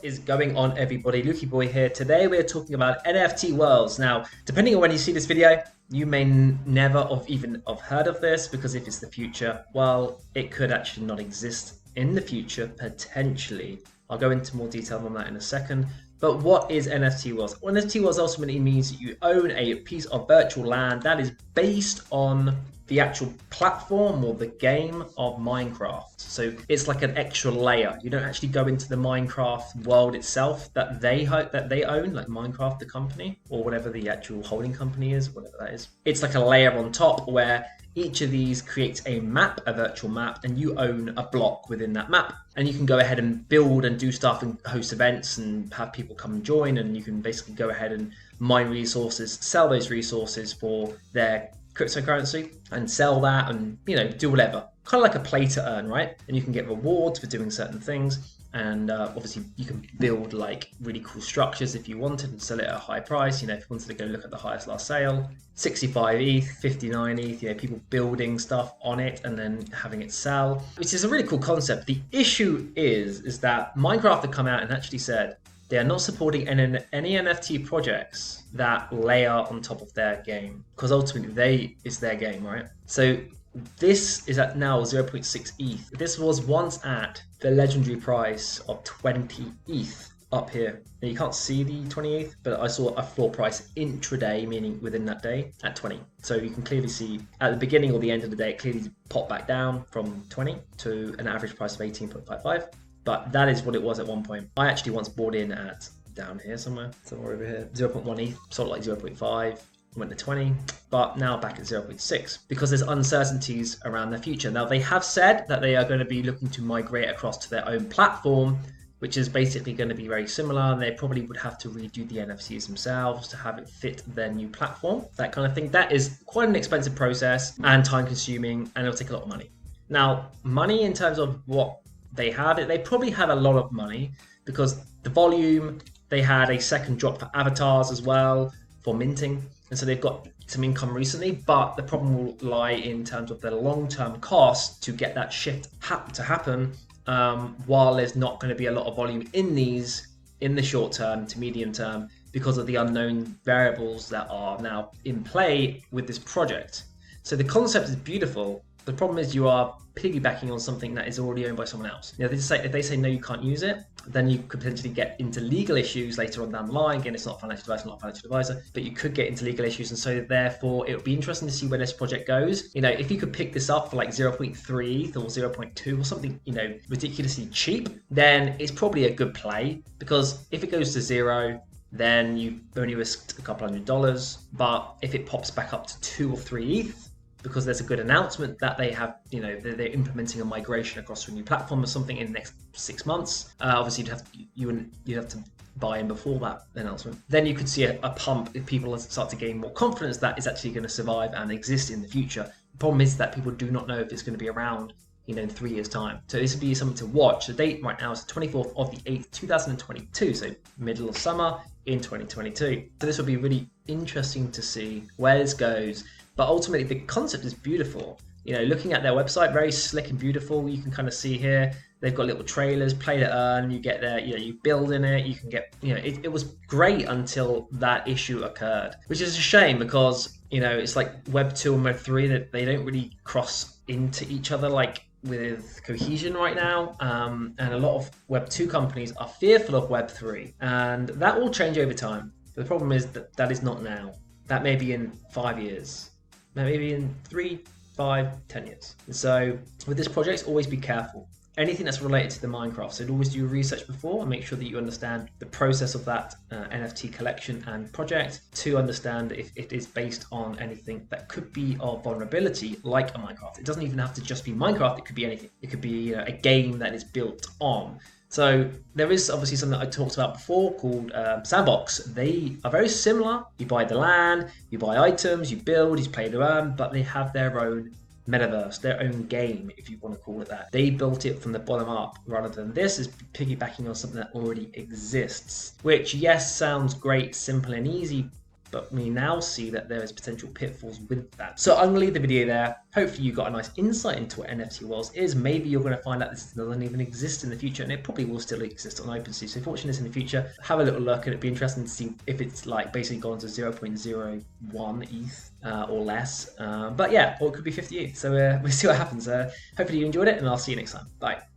is going on, everybody? Lukey Boy here. Today we're talking about NFT Worlds. Now, depending on when you see this video, you may never have even heard of this, because if it's the future, well, it could actually not exist in the future, potentially. I'll go into more detail on that in a second. But what is NFT Worlds? Well, NFT Worlds ultimately means that you own a piece of virtual land that is based on the actual platform or the game of Minecraft. So it's like an extra layer. You don't actually go into the Minecraft world itself that they own, like Minecraft the company or whatever the actual holding company is, whatever that is. It's like a layer on top where each of these creates a map, a virtual map, and you own a block within that map. And you can go ahead and build and do stuff and host events and have people come and join, and you can basically go ahead and mine resources, sell those resources for their cryptocurrency and sell that, and do whatever, kind of like a play to earn, right? And you can get rewards for doing certain things, and obviously you can build like really cool structures if you wanted and sell it at a high price. If you wanted to go look at the highest last sale, 65 ETH, 59 ETH, people building stuff on it and then having it sell, which is a really cool concept. The issue is that Minecraft had come out and actually said they are not supporting any NFT projects that layer on top of their game, because ultimately it's their game, right? So this is at now 0.6 ETH. This was once at the legendary price of 20 ETH up here. Now you can't see the 20 ETH, but I saw a floor price intraday, meaning within that day, at 20. So you can clearly see at the beginning or the end of the day, it clearly popped back down from 20 to an average price of 18.55. But that is what it was at one point. I actually once bought in at down here somewhere over here, 0.1 ETH, sold like 0.5, went to 20, but now back at 0.6 because there's uncertainties around the future. Now they have said that they are going to be looking to migrate across to their own platform, which is basically going to be very similar, and they probably would have to redo the NFTs themselves to have it fit their new platform, that kind of thing. That is quite an expensive process and time consuming, and it'll take a lot of money. Now, money in terms of what they probably have a lot of money because the volume, they had a second drop for avatars as well for minting, and so they've got some income recently, but the problem will lie in terms of the long-term cost to get that shift to happen, while there's not going to be a lot of volume in these in the short term to medium term because of the unknown variables that are now in play with this project. So the concept is beautiful. The problem is you are piggybacking on something that is already owned by someone else. If they say no, you can't use it, then you could potentially get into legal issues later on down the line. Again, it's not a financial advisor, not a financial advisor, but you could get into legal issues. And so therefore it would be interesting to see where this project goes. If you could pick this up for like 0.3 ETH or 0.2 or something, ridiculously cheap, then it's probably a good play, because if it goes to zero, then you only risked a couple $100. But if it pops back up to 2 or 3 ETH, because there's a good announcement that they have, they're implementing a migration across to a new platform or something in the next 6 months. Obviously, you'd have to buy in before that announcement. Then you could see a pump if people start to gain more confidence that it's actually going to survive and exist in the future. The problem is that people do not know if it's going to be around, in 3 years' time. So this would be something to watch. The date right now is the 24th of the 8th, 2022, so middle of summer in 2022. So this will be really interesting to see where this goes. But ultimately, the concept is beautiful. Looking at their website, very slick and beautiful. You can kind of see here, they've got little trailers, play to earn. You get there, you build in it. You can get, it was great until that issue occurred, which is a shame because, it's like Web 2 and Web 3 that they don't really cross into each other like with cohesion right now. And a lot of Web 2 companies are fearful of Web 3, and that will change over time. But the problem is that is not now. That may be in 5 years. Maybe in 3, 5, 10 years. And so with this project, always be careful. Anything that's related to the Minecraft, so always do your research before and make sure that you understand the process of that NFT collection and project, to understand if it is based on anything that could be of vulnerability like a Minecraft. It doesn't even have to just be Minecraft, it could be anything. It could be a game that is built on. So there is obviously something that I talked about before called Sandbox. They are very similar. You buy the land, you buy items, you build, you play to earn, but they have their own metaverse, their own game, if you want to call it that. They built it from the bottom up, rather than this is piggybacking on something that already exists, which, yes, sounds great, simple and easy, but we now see that there is potential pitfalls with that. So I'm gonna leave the video there. Hopefully you got a nice insight into what NFT Worlds is. Maybe you're gonna find out this doesn't even exist in the future, and it probably will still exist on OpenSea. So if you're watching this in the future, have a little look, and it'd be interesting to see if it's like basically gone to 0.01 ETH or less. But yeah, or it could be 50 ETH. So we'll see what happens. Hopefully you enjoyed it, and I'll see you next time. Bye.